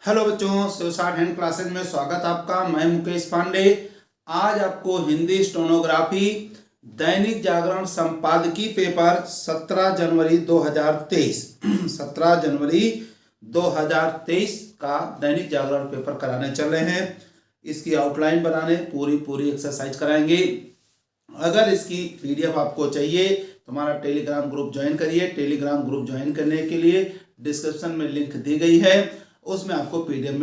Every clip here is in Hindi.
हेलो बच्चों, शिवसाठ हैंड क्लासेज में स्वागत आपका। मैं मुकेश पांडे। आज आपको हिंदी स्टेनोग्राफी दैनिक जागरण संपादकीय पेपर 17 जनवरी 2023 17 जनवरी 2023 का दैनिक जागरण पेपर कराने चल रहे हैं। इसकी आउटलाइन बनाने पूरी एक्सरसाइज कराएंगे। अगर इसकी पीडीएफ आपको चाहिए तो हमारा टेलीग्राम ग्रुप ज्वाइन करिए। टेलीग्राम ग्रुप ज्वाइन करने के लिए डिस्क्रिप्शन में लिंक दी गई है, उसमें आपको पीडीएफ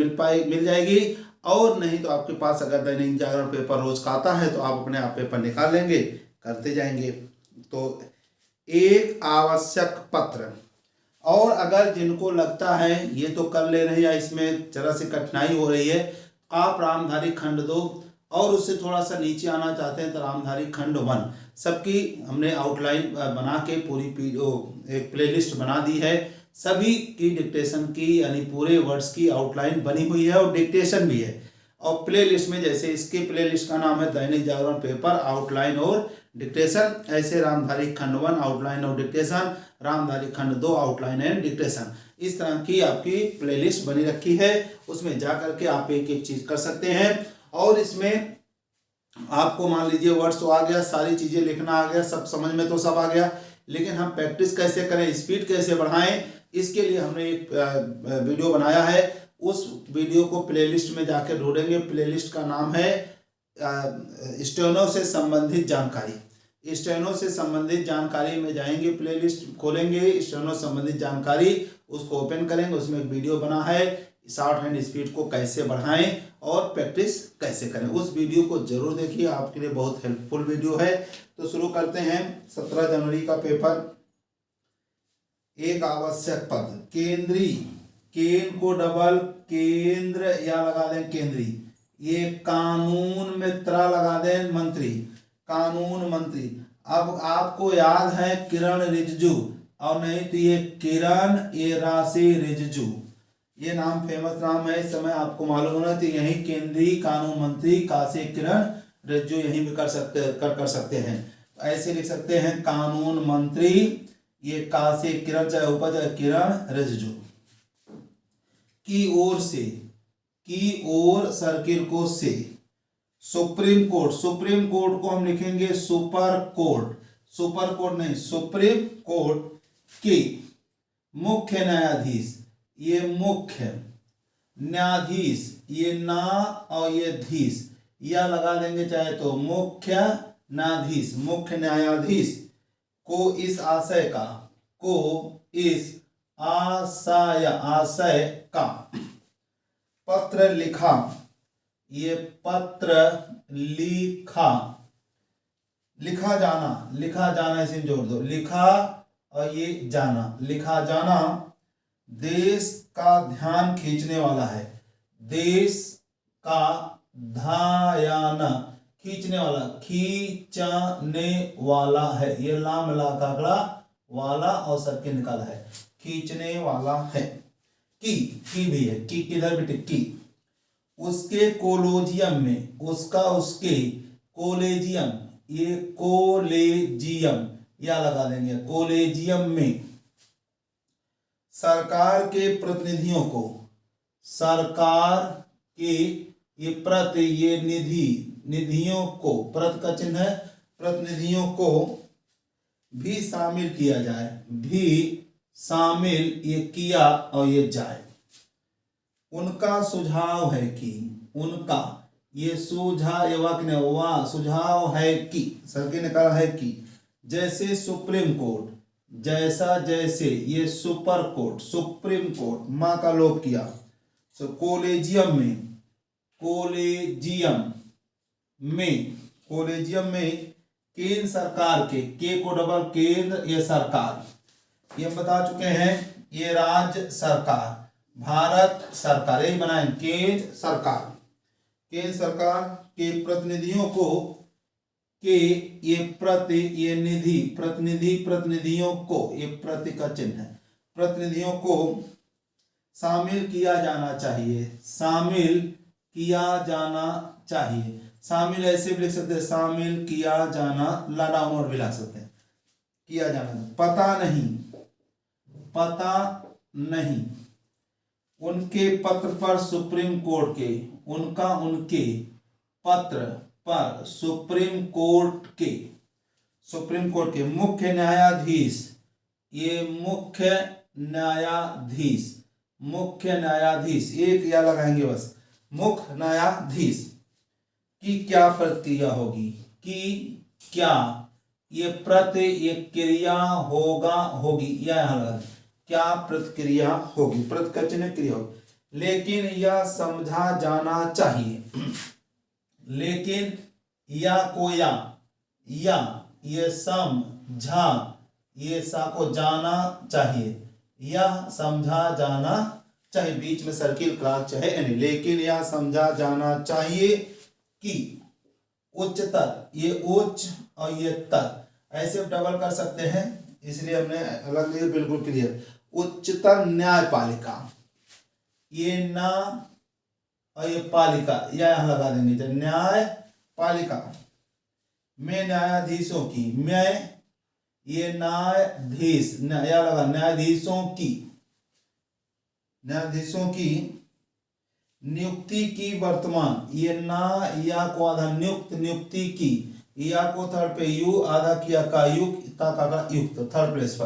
मिल जाएगी। और नहीं तो आपके पास अगर दैनिक जागरण पेपर रोज का आता है तो आप अपने आप पेपर निकाल लेंगे, करते जाएंगे। तो एक आवश्यक पत्र, और अगर जिनको लगता है ये तो कर ले रहे हैं या इसमें जरा सी कठिनाई हो रही है, आप रामधारी खंड 2 और उससे थोड़ा सा नीचे आना चाहते हैं तो रामधारी खंड 1 सबकी हमने आउटलाइन बना के पूरी एक प्लेलिस्ट बना दी है। सभी की डिक्टेशन की यानी पूरे वर्ड्स की आउटलाइन बनी हुई है और डिक्टेशन भी है। और प्लेलिस्ट में जैसे इसके प्लेलिस्ट का नाम है दैनिक जागरण पेपर आउटलाइन और डिक्टेशन, ऐसे रामधारी खंड 1 आउटलाइन और डिक्टेशन, रामधारी खंड 2 आउटलाइन एंड डिक्टेशन, इस तरह की आपकी प्लेलिस्ट बनी रखी है। उसमें जा करके आप एक एक चीज कर सकते हैं। और इसमें आपको मान लीजिए वर्ड्स तो आ गया, सारी चीजें लिखना आ गया, सब समझ में तो सब आ गया, लेकिन हम प्रैक्टिस कैसे करें, स्पीड कैसे बढ़ाएं, इसके लिए हमने एक वीडियो बनाया है। उस वीडियो को प्लेलिस्ट में जाकर ढूंढेंगे। प्लेलिस्ट का नाम है स्टेनो से संबंधित जानकारी। स्टेनो से संबंधित जानकारी में जाएंगे, प्लेलिस्ट खोलेंगे, स्टेनो संबंधित जानकारी उसको ओपन करेंगे, उसमें एक वीडियो बना है शॉर्ट हैंड स्पीड को कैसे बढ़ाएं और प्रैक्टिस कैसे करें। उस वीडियो को जरूर देखिए, आपके लिए बहुत हेल्पफुल वीडियो है। तो शुरू करते हैं 17 जनवरी का पेपर। एक आवश्यक पद, केंद्रीय, केन को डबल केंद्र या लगा दें केंद्रीय, ये कानून में त्रा लगा दें मंत्री, कानून मंत्री। अब आपको याद है किरण रिजिजू, और नहीं तो ये किरण राशि रिजिजू, ये नाम फेमस नाम है। इस समय आपको मालूम होना चाहिए, यही केंद्रीय कानून मंत्री काशी किरण रिजिजू यहीं भी कर सकते हैं। ऐसे लिख सकते हैं कानून मंत्री, ये काशी किरण चाहे ऊपर चाहे किरण रिजिजू। की ओर से, की ओर सर्किल को से, सुप्रीम कोर्ट, सुप्रीम कोर्ट को हम लिखेंगे सुपर कोर्ट, सुपर कोर्ट नहीं सुप्रीम कोर्ट के मुख्य न्यायाधीश, ये मुख्य न्यायाधीश, ये ना और ये धीश, या लगा देंगे चाहे तो मुख्य न्यायाधीश, मुख्य न्यायाधीश को इस आशय का, को इस आशय का पत्र लिखा, ये पत्र लिखा, लिखा जाना इसे जोड़ दो, लिखा और ये जाना, लिखा जाना देश का ध्यान खींचने वाला है, देश का ध्यान खींचने वाला, खींचने वाला है, ये लाम ला कागड़ा वाला और सबके निकाला है, खींचने वाला है। की भी है, की किधर भी टिक्की, उसके कोलोजियम में, उसका उसके कोलेजियम, ये कोलेजियम या लगा देंगे कोलेजियम में सरकार के प्रतिनिधियों को, सरकार के ये प्रति ये निधि, निधियों को, प्रत का चिन्ह है, प्रतिनिधियों को भी शामिल किया जाए, भी शामिल ये किया और ये जाए। उनका सुझाव है कि, उनका ये सुझाव, ये वाक्य ने वाह सुझाव है कि, सबके निकाला है कि, जैसे सुप्रीम कोर्ट, जैसा जैसे, ये सुपर कोर्ट, सुप्रीम कोर्ट, मां का लोप किया, तो कोलेजियम में, कोलेजियम में, कोलेजियम में केंद्र सरकार के को डबल केंद्र, ये सरकार, ये हम बता चुके हैं, ये राज्य सरकार, भारत सरकार, यही बनाए केंद्र सरकार, केंद्र सरकार के प्रतिनिधियों को, के ये प्रति, ये निधि, प्रतिनिधि, प्रतिनिधियों को, ये प्रति का चिन्ह है, प्रतिनिधियों को शामिल किया जाना चाहिए, शामिल किया जाना चाहिए, शामिल ऐसे भी लिख सकते हैं, शामिल किया जाना, ला डाउन और भी ला सकते हैं, किया जाना। पता नहीं, पता नहीं, उनके पत्र पर सुप्रीम कोर्ट के, उनके पत्र पर सुप्रीम कोर्ट के मुख्य न्यायाधीश, ये मुख्य न्यायाधीश एक या लगाएंगे बस, मुख्य न्यायाधीश की क्या प्रतिक्रिया होगी, कि क्या ये प्रतिक्रिया होगी या यहाँ लगा, क्या प्रतिक्रिया होगी, प्रतिक्रिया क्रिया होगी। लेकिन यह समझा जाना चाहिए, लेकिन या को या ये समझा, ये सा को जाना चाहिए, यह समझा जाना चाहिए, बीच में सर्किल क्रॉस चाहे यानी, लेकिन यह समझा जाना चाहिए कि उच्चतर, ये उच्च और ये तर ऐसे डबल कर सकते हैं, इसलिए हमने अलग लिया, बिल्कुल क्लियर। उच्चतर न्यायपालिका, ये ना और ये पालिका, या यहां लगा देंगे, जब न्यायपालिका में न्यायाधीशों की, मैं ये न्यायाधीश या लगा न्यायाधीशों की नियुक्ति की वर्तमान, ये ना या को आधा नियुक्ति की, या को थर्ड पे यू आधा किया का युक्त, का युक्त थर्ड प्लेस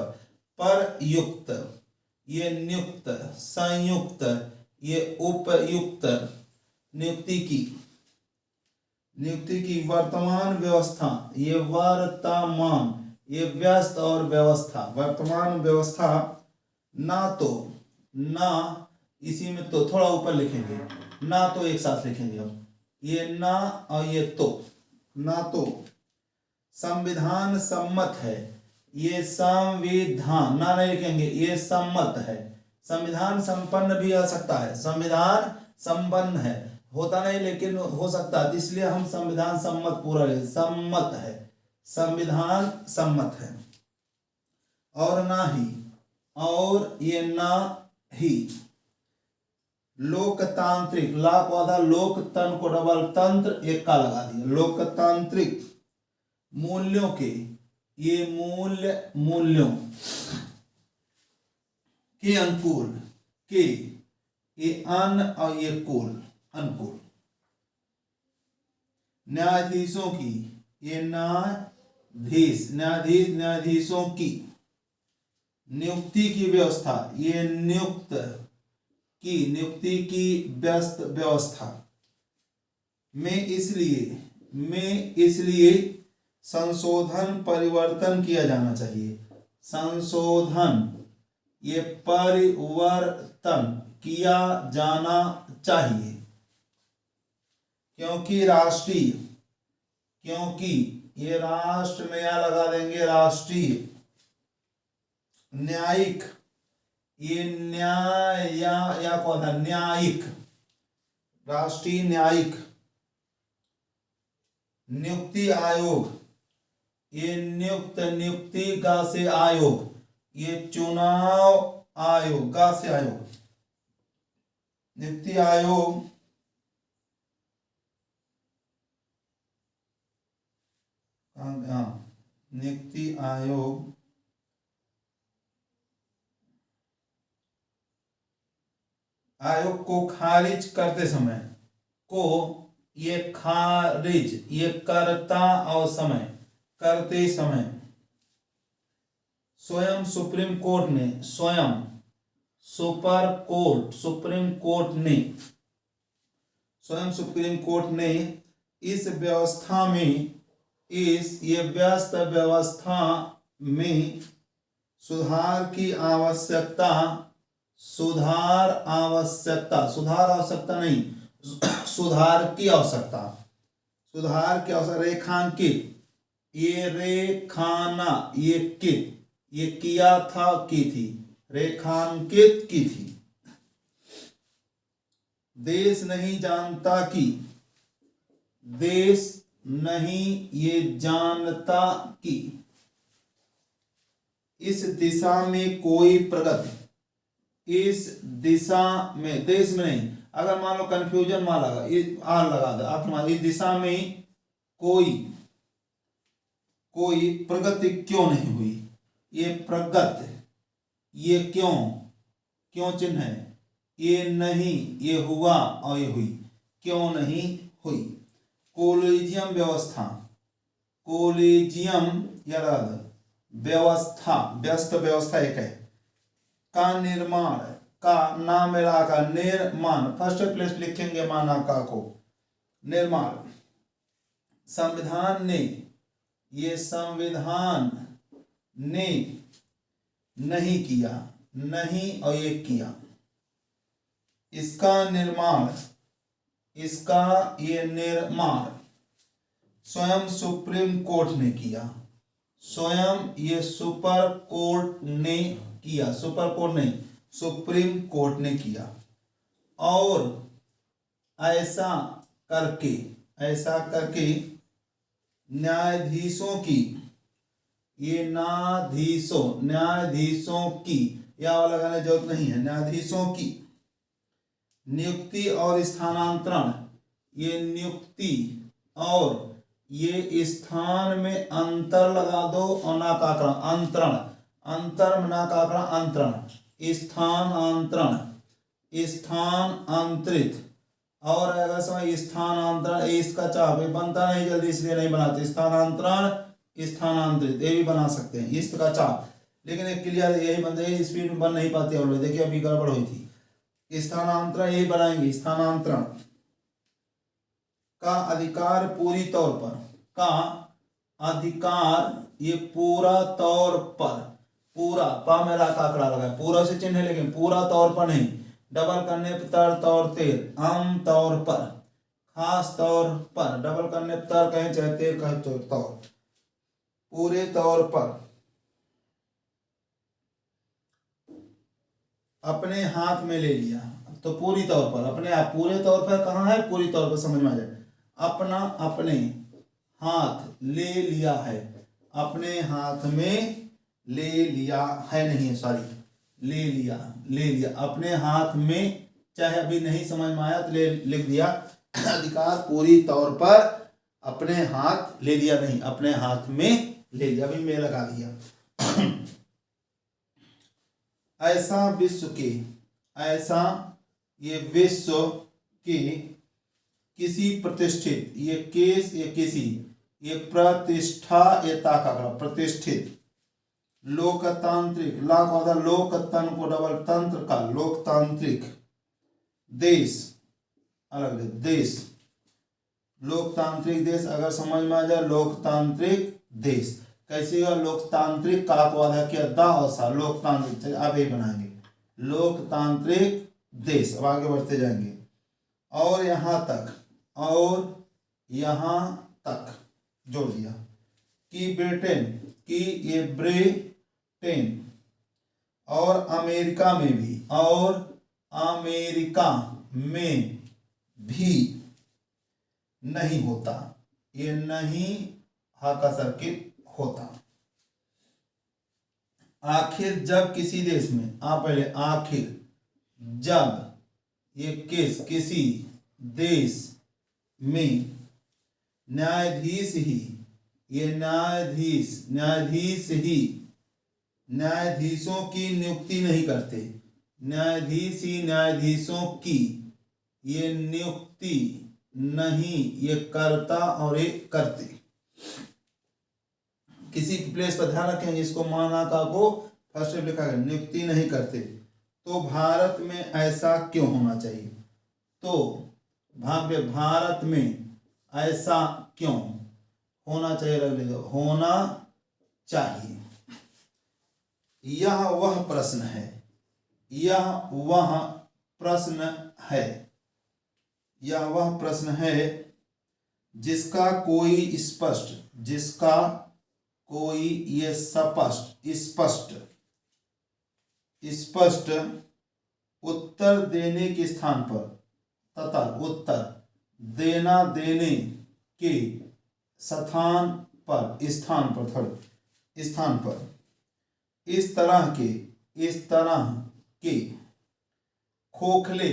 पर युक्त, ये नियुक्त, संयुक्त, ये उपयुक्त, नियुक्ति की वर्तमान व्यवस्था, ये वर्तमान, ये व्यस्त और व्यवस्था, वर्तमान व्यवस्था, ना इसी में तो थोड़ा ऊपर लिखेंगे, ना तो एक साथ लिखेंगे हम, ये ना और ये तो, ना तो संविधान सम्मत है, ये संविधान, ना नहीं लिखेंगे, ये सम्मत है, संविधान संपन्न भी आ सकता है, संविधान संपन्न है होता नहीं लेकिन हो सकता है, इसलिए हम संविधान सम्मत पूरा ले, सम्मत है, संविधान सम्मत है। और ना ही, और ये ना ही लोकतांत्रिक, ला को आधा लोक, तन को डबल तंत्र, एक का लगा दिया, लोकतांत्रिक मूल्यों के, ये मूल्यों के अनुकूल, के ये अन और ये कुल, अनुकूल न्यायाधीशों की, ये न्यायाधीशों की नियुक्ति की व्यवस्था, ये नियुक्ति की व्यस्त व्यवस्था में इसलिए संशोधन परिवर्तन किया जाना चाहिए, संशोधन ये परिवर्तन किया जाना चाहिए, क्योंकि ये राष्ट्र में या लगा देंगे, राष्ट्रीय न्यायिक, ये न्याय या कौन था, न्यायिक, राष्ट्रीय न्यायिक नियुक्ति आयोग, ये नियुक्ति गा से आयोग, ये चुनाव आयोग, गा से आयोग, नियुक्ति आयोग, नियुक्ति आयोग को खारिज करते समय, को ये खारिज, ये करता और समय, करते समय स्वयं सुप्रीम कोर्ट ने इस व्यवस्था में, ये व्यस्त व्यवस्था में सुधार की आवश्यकता, रेखांकित, ये रेखाना, ये कित, ये किया था, की थी, रेखांकित की थी। देश नहीं ये जानता कि इस दिशा में कोई प्रगति, इस दिशा में, देश में नहीं, अगर मान लो कंफ्यूजन मान लगा, ये आर लगा दो, आप मान, इस दिशा में कोई प्रगति क्यों नहीं हुई, ये प्रगति, ये क्यों चिन्ह है, ये नहीं, ये हुआ और ये हुई, क्यों नहीं हुई। कोलिजियम व्यवस्था, कोलिजियम या व्यवस्था, व्यस्त व्यवस्था एक है, का निर्माण, का नाम मिला का निर्माण, फर्स्ट प्लेस लिखेंगे माना का को, निर्माण संविधान ने, ये संविधान ने नहीं किया, नहीं और ये किया, इसका निर्माण, इसका ये निर्माण स्वयं सुप्रीम कोर्ट ने किया, स्वयं ये सुपर कोर्ट ने किया, सुपर कोर्ट नहीं सुप्रीम कोर्ट ने किया। और ऐसा करके, ऐसा करके न्यायाधीशों की, ये न्यायाधीशों, न्यायाधीशों की, या वाला लगाने की जरूरत नहीं है, न्यायाधीशों की नियुक्ति और स्थानांतरण, ये नियुक्ति और ये स्थान में अंतर लगा दो और ना का आंकड़ा अंतरण, अंतर में ना का आंकड़ा अंतरण, स्थानांतरण, स्थानांतरित, और अगर समय स्थानांतरण इसका चाह बनता नहीं जल्दी इसलिए नहीं बनाते, स्थानांतरण स्थानांतरित ये भी बना सकते हैं इसका चाह, लेकिन एक क्लियर यही बनते हैं, स्पीड में बन नहीं पाते और देखिए अभी गड़बड़ हुई थी। स्थानांतरण यही बनाएंगे, स्थानांतरण का अधिकार पूरी तौर पर, का अधिकार ये पूरा तौर पर, पूरा पा में रा का आंकड़ा लगा, पूरा से चिन्ह है लेकिन पूरा तौर पर नहीं, डबल करने पर तर तौर तेर, आम तौर पर, खास तौर पर, डबल करने पर तर कहें चाहे तेर कहें तो तौर, पूरे तौर पर अपने हाथ में ले लिया, तो पूरी तौर पर, अपने आप पूरे तौर पर कहाँ है, पूरी तौर पर समझ में आ जाए, अपना अपने हाथ ले लिया है, अपने हाथ में ले लिया है, नहीं है सॉरी, ले लिया, ले लिया अपने हाथ में, चाहे अभी नहीं समझ में आया तो ले लिख दिया, अधिकार पूरी तौर पर अपने हाथ ले लिया, नहीं अपने हाथ में ले लिया, अभी मैं लगा दिया। ऐसा विश्व के, ऐसा ये विश्व के किसी प्रतिष्ठित, ये केस ये किसी, ये प्रतिष्ठा ये ताका प्रतिष्ठित लोकतांत्रिक, ला का होता लोकतन को डबल तंत्र का, लोकतांत्रिक देश अलग है, देश लोकतांत्रिक देश, अगर समझ में आ जाए लोकतांत्रिक देश कैसे हुआ, लोकतांत्रिक का को आधा किया दा और सा, लोकतांत्रिक, अब ये बनाएंगे लोकतांत्रिक देश, अब आगे बढ़ते जाएंगे, और यहाँ तक, और यहाँ तक जोड़ दिया कि ब्रिटेन की, ये ब्रिटेन और अमेरिका में भी, और अमेरिका में भी नहीं होता, ये नहीं हा का सर्किट होता। आखिर जब किसी देश में, आप पहले आखिर जब, ये किसी देश में न्यायाधीश ही, ये न्यायाधीश, न्यायाधीश ही न्यायाधीशों की नियुक्ति नहीं करते, न्यायाधीश ही न्यायाधीशों की ये नियुक्ति नहीं ये करता और ये करते, किसी प्लेस पर ध्यान रखेंगे, इसको माना का को फर्स्ट लिखा गया, नियुक्ति नहीं करते, तो भारत में ऐसा क्यों होना चाहिए, तो भारत में ऐसा क्यों होना चाहिए, होना चाहिए, यह वह प्रश्न है, यह वह प्रश्न है, यह वह प्रश्न है जिसका कोई स्पष्ट, जिसका कोई ये स्पष्ट, स्पष्ट स्पष्ट उत्तर देने के स्थान पर, तथा उत्तर देना देने के स्थान पर, स्थान पर, थोड़े स्थान पर, इस तरह के खोखले,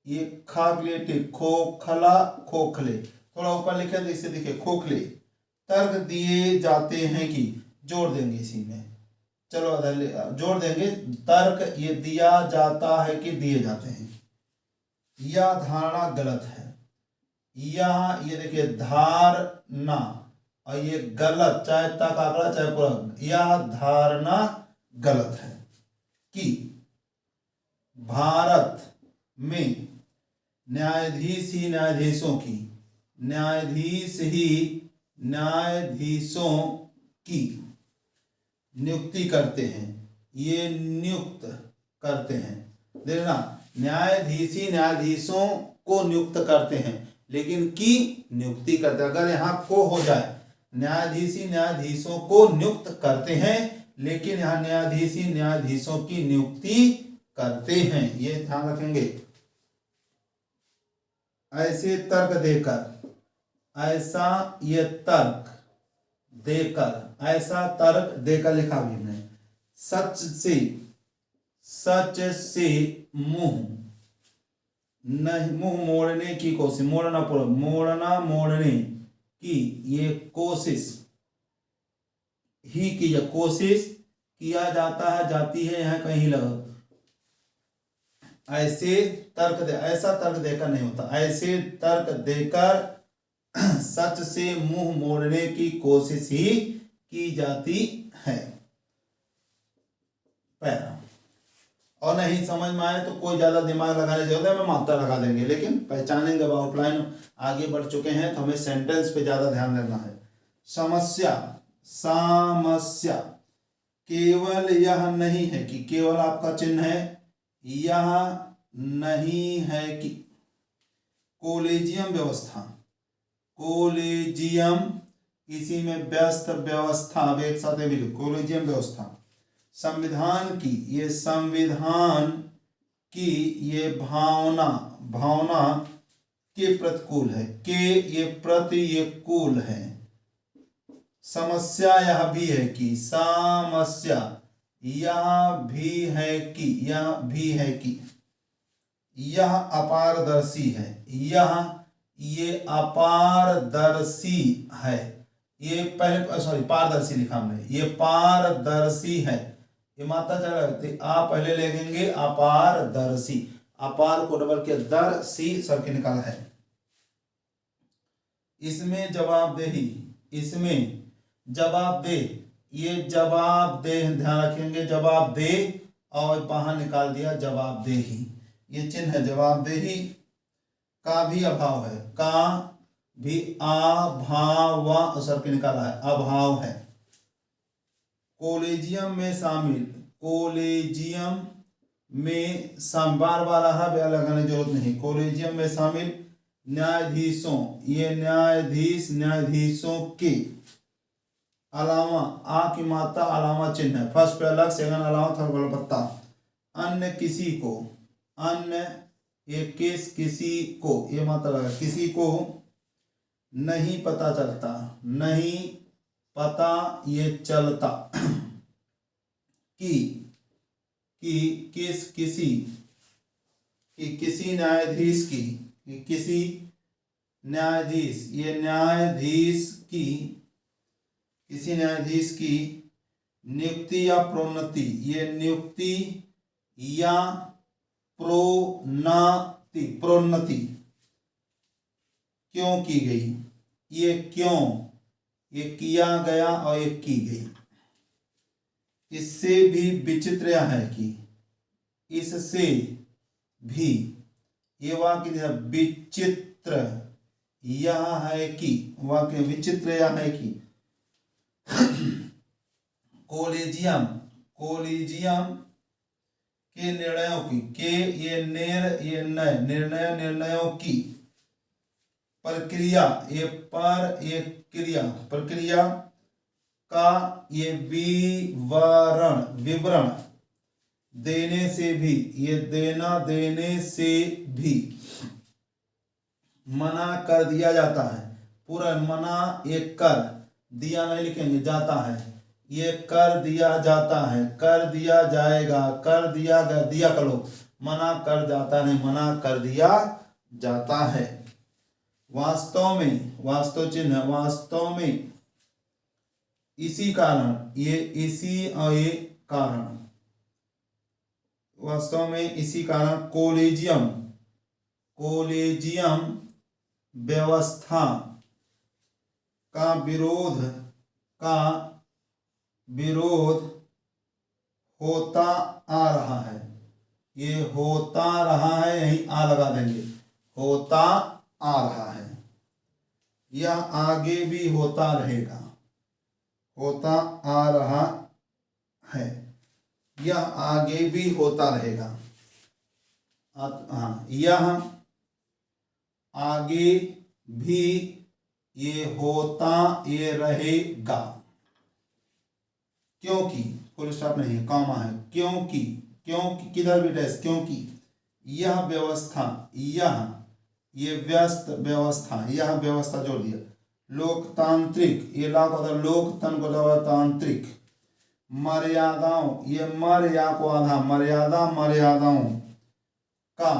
ये खागलेटिव, खोखला, खोखले, थोड़ा ऊपर लिखे तो इससे दिखे खोखले तर्क दिए जाते हैं कि, जोड़ देंगे इसी में, चलो जोड़ देंगे, तर्क ये दिया जाता है कि दिए जाते हैं, यह धारणा गलत है। यह ये देखिए धारणा और ये गलत, चाहे तक आंकड़ा चाहे पूरा, यह धारणा गलत है कि भारत में न्यायाधीश ही न्यायाधीशों की, न्यायाधीश ही न्यायाधीशों की नियुक्ति करते हैं। ये नियुक्त करते हैं, देखना, न्यायाधीश ही न्यायाधीशों को नियुक्त करते हैं, लेकिन की नियुक्ति करते हैं। अगर यहाँ को हो जाए, न्यायाधीश ही न्यायाधीशों को नियुक्त करते हैं, लेकिन यहाँ न्यायाधीश ही न्यायाधीशों की नियुक्ति करते हैं, ये ध्यान रखेंगे। ऐसे तर्क देकर, ऐसा ये तर्क देकर, ऐसा तर्क देकर लिखा भी हमने। सच से मुंह नहीं, मुंह मोड़ने की कोशिश, मोड़ना पूरा, मोड़ने की ये कोशिश ही की, कोशिश किया जाता है, जाती है, यहाँ कहीं लगा। ऐसे ऐसा तर्क देकर नहीं होता, ऐसे तर्क देकर सच से मुंह मोड़ने की कोशिश ही की जाती है। पैरा और नहीं समझ में आए तो कोई ज्यादा दिमाग लगाने की जरूरत है, मैं मात्रा लगा देंगे, लेकिन पहचानेंगे। अब आउटलाइन आगे बढ़ चुके हैं तो हमें सेंटेंस पे ज्यादा ध्यान देना है। समस्या, समस्या केवल यह नहीं है कि, केवल आपका चिन्ह है, यह नहीं है कि कॉलेजियम व्यवस्था, कॉलेजियम इसी में व्यस्त व्यवस्था, अब एक साथ भी कॉलेजियम व्यवस्था संविधान की, ये संविधान की ये भावना, भावना के प्रतिकूल है, के ये प्रतिकूल है। समस्या यह भी है कि, समस्या यह भी है कि, यह भी है कि यह अपारदर्शी है, यह ये अपारदर्शी है, ये पहले सॉरी पारदर्शी लिखा हमने, ये पारदर्शी है, ये मात्रा चला लगती, आप पहले लिखेंगे अपारदर्शी, अपार को डबल के दर्शी सर के निकाला है। इसमें जवाबदेही, इसमें जवाबदेह, ये जवाबदेह ध्यान रखेंगे, जवाबदेह और बाहर निकाल दिया जवाबदेही, ये चिन्ह है जवाबदेही। का भी अभाव है, का भी अभाव सर के निकाला है, अभाव है। कॉलेजियम में शामिल, कॉलेजियम में शामिल, बार बार आ रहा लगाने की जरूरत नहीं, कॉलेजियम में शामिल न्यायाधीशों, ये न्यायाधीश, न्यायाधीशों के अलावा, आ की मात्रा अलावा चिन्ह है, फर्स्ट पे अलग, सेकंड अलावा, थर्ड वाला पत्ता, अन्य किसी को, अन्य ये किसी को, ये मात्रा लगा, किसी को नहीं पता चलता, नहीं पता ये चलता कि किसी न्यायाधीश की, किसी न्यायाधीश, ये न्यायाधीश की, किसी न्यायाधीश की नियुक्ति या प्रोन्नति, ये नियुक्ति या प्रोन्नति, प्रोन्नति क्यों की गई, ये क्यों, ये किया गया और ये की गई। इससे भी विचित्र यह है कि, इससे भी, ये वाक्य विचित्र यह है कि, वाक्य विचित्र यह है कि कॉलेजियम, कॉलेजियम के निर्णयों की, के ये निर्णयों की प्रक्रिया, ये पर एक क्रिया, प्रक्रिया का ये विवरण देने से भी, ये देने से भी मना कर दिया जाता है। पूरा मना, एक कर दिया नहीं लिखेंगे, जाता है, ये कर दिया जाता है, कर दिया जाएगा, कर दिया दिया करो, मना कर जाता नहीं, मना कर दिया जाता है। वास्तव में, वास्तव चिन्ह, वास्तव में इसी कारण, ये इसी और ये कारण, वास्तव में इसी कारण कॉलेजियम, कॉलेजियम व्यवस्था का विरोध होता आ रहा है। ये होता रहा है, यहीं आ लगा देंगे, होता आ रहा है। यह आगे भी होता रहेगा, होता आ रहा है, यह आगे भी होता रहेगा। हाँ, यह आगे भी ये होता ये रहेगा, क्योंकि फुल स्टॉप नहीं है, कॉमा है, क्योंकि किधर भी डैश, क्योंकि यह व्यवस्था, ये व्यस्त व्यवस्था, यह व्यवस्था जोड़ दिया, लोकतांत्रिक, ये ला को लोकतंत्र को तांत्रिक, मर्यादाओं, ये मर्या को आधा, मर्यादाओं का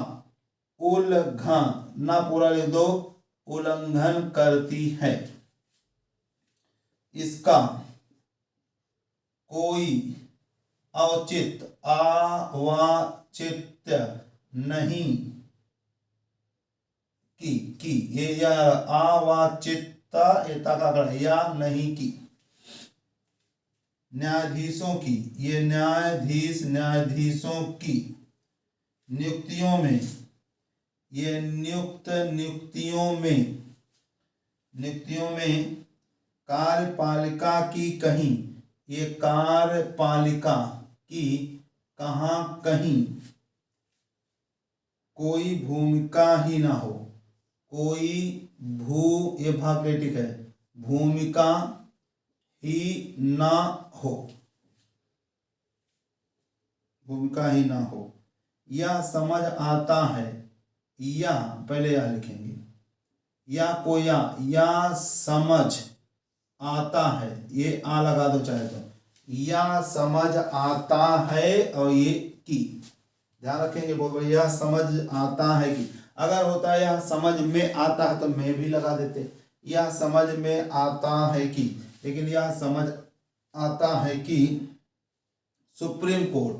उल्लंघन, ना पूरा लिख दो, उल्लंघन करती है। इसका कोई औचित्य नहीं की ये या अवाचितता या नहीं की। न्यायाधीशों की, ये न्यायाधीशों की नियुक्तियों में, ये नियुक्तियों में कार्यपालिका की कहीं, ये कार्यपालिका की कहाँ कहीं कोई भूमिका ही ना हो, कोई ये भागलेटिक है, भूमिका ही ना हो, भूमिका ही ना हो। यह समझ आता है, या पहले यह लिखेंगे, या समझ आता है, ये आ लगा दो चाहे तो, या समझ आता है, और ये की ध्यान रखेंगे बहुत बढ़िया, समझ आता है कि, अगर होता है यह समझ में आता है तो मैं भी लगा देते, यह समझ में आता है कि, लेकिन यह समझ आता है कि सुप्रीम कोर्ट,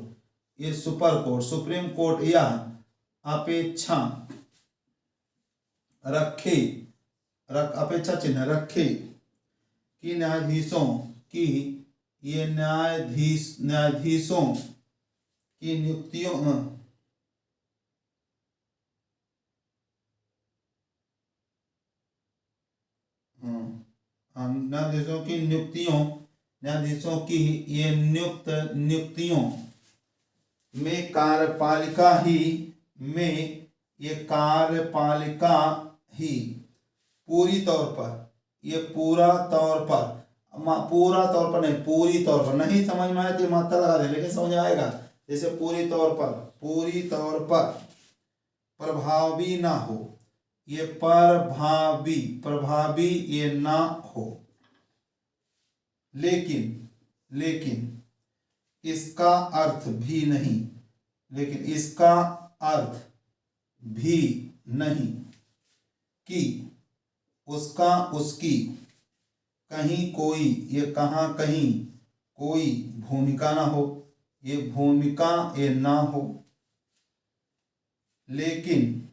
ये सुपर कोर्ट, सुप्रीम कोर्ट यह अपेक्षा अपेक्षा चिन्ह रखे कि न्यायाधीशों की, ये न्यायाधीशों की नियुक्तियों न्यायाधीशों की ये नियुक्तियों में कार्यपालिका ही पूरी तौर पर, ये पूरा तौर पर नहीं, पूरी तौर पर, नहीं समझ में आए तो मात्रा लगा दे, लेकिन समझ आएगा, जैसे पूरी तौर पर प्रभावी ना हो, ये प्रभावी ये ना हो, लेकिन इसका अर्थ भी नहीं, कि उसकी कहीं कोई, ये कहाँ कहीं कोई भूमिका ना हो, ये भूमिका ये ना हो, लेकिन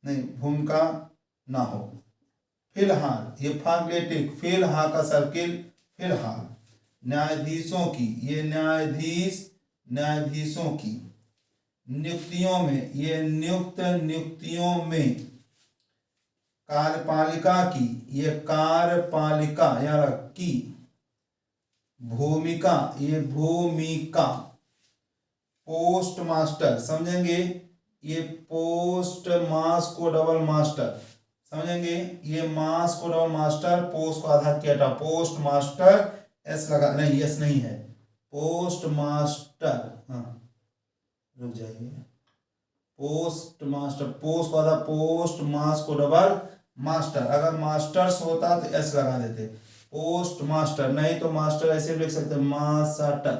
नहीं, भूमिका ना हो। फिलहाल, ये फाग्लेटिक, फिलहाल का सर्किल, फिलहाल न्यायाधीशों की, ये न्यायाधीशों की नियुक्तियों में, ये नियुक्तियों में कार्यपालिका की, ये कार्यपालिका यार की भूमिका, ये भूमिका पोस्ट मास्टर, समझेंगे, ये पोस्ट मास को डबल मास्टर, समझेंगे, ये मास को डबल मास्टर, पोस्ट को आधा किया था, पोस्ट मास्टर एस लगा, नहीं एस नहीं है, पोस्ट मास्टर, हाँ रुक जाइए, पोस्ट मास्टर, पोस्ट को आधा, पोस्ट मास को डबल मास्टर, अगर मास्टर्स होता तो एस लगा देते, पोस्ट मास्टर, नहीं तो मास्टर ऐसे लिख सकते, मास्टर,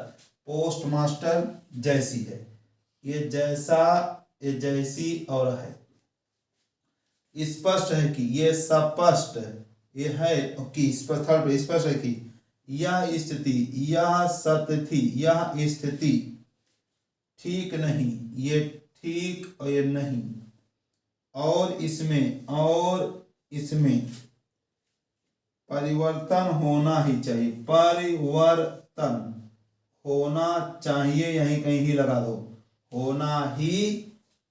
पोस्ट मास्टर जैसी है, ये जैसा, ये जैसी और है, स्पष्ट है कि, ये स्पष्ट ये है कि, स्पष्ट है कि यह स्थिति ठीक नहीं, ये ठीक और ये नहीं, और इसमें परिवर्तन होना ही चाहिए, परिवर्तन होना चाहिए, यहीं कहीं ही लगा दो, होना ही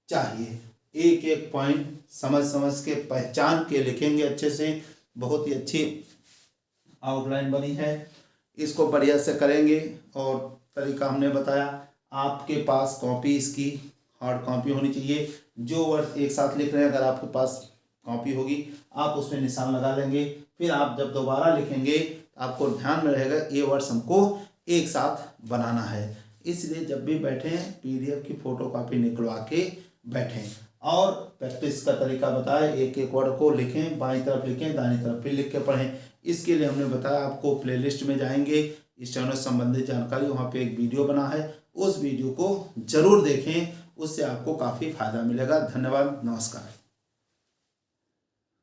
चाहिए। एक एक पॉइंट समझ समझ के पहचान के लिखेंगे अच्छे से। बहुत ही अच्छी आउटलाइन बनी है, इसको बढ़िया से करेंगे। और तरीका हमने बताया, आपके पास कॉपी इसकी हार्ड कॉपी होनी चाहिए। जो वर्ड एक साथ लिख रहे हैं, अगर आपके पास कॉपी होगी आप उसमें निशान लगा लेंगे। फिर आप जब दोबारा लिखेंगे आपको ध्यान में रहेगा ये वर्ड्स हमको एक साथ बनाना है। इसलिए जब भी बैठें PDF की फोटोकॉपी निकलवा के बैठें। और प्रैक्टिस का तरीका बताया, एक एक वर्ड को लिखें, बाईं तरफ लिखें, दाईं तरफ भी लिख के पढ़ें। इसके लिए हमने बताया आपको प्लेलिस्ट में जाएंगे, स्टेनो से संबंधित जानकारी, वहाँ पे एक वीडियो बना है, उस वीडियो को जरूर देखें, उससे आपको काफ़ी फायदा मिलेगा। धन्यवाद, नमस्कार।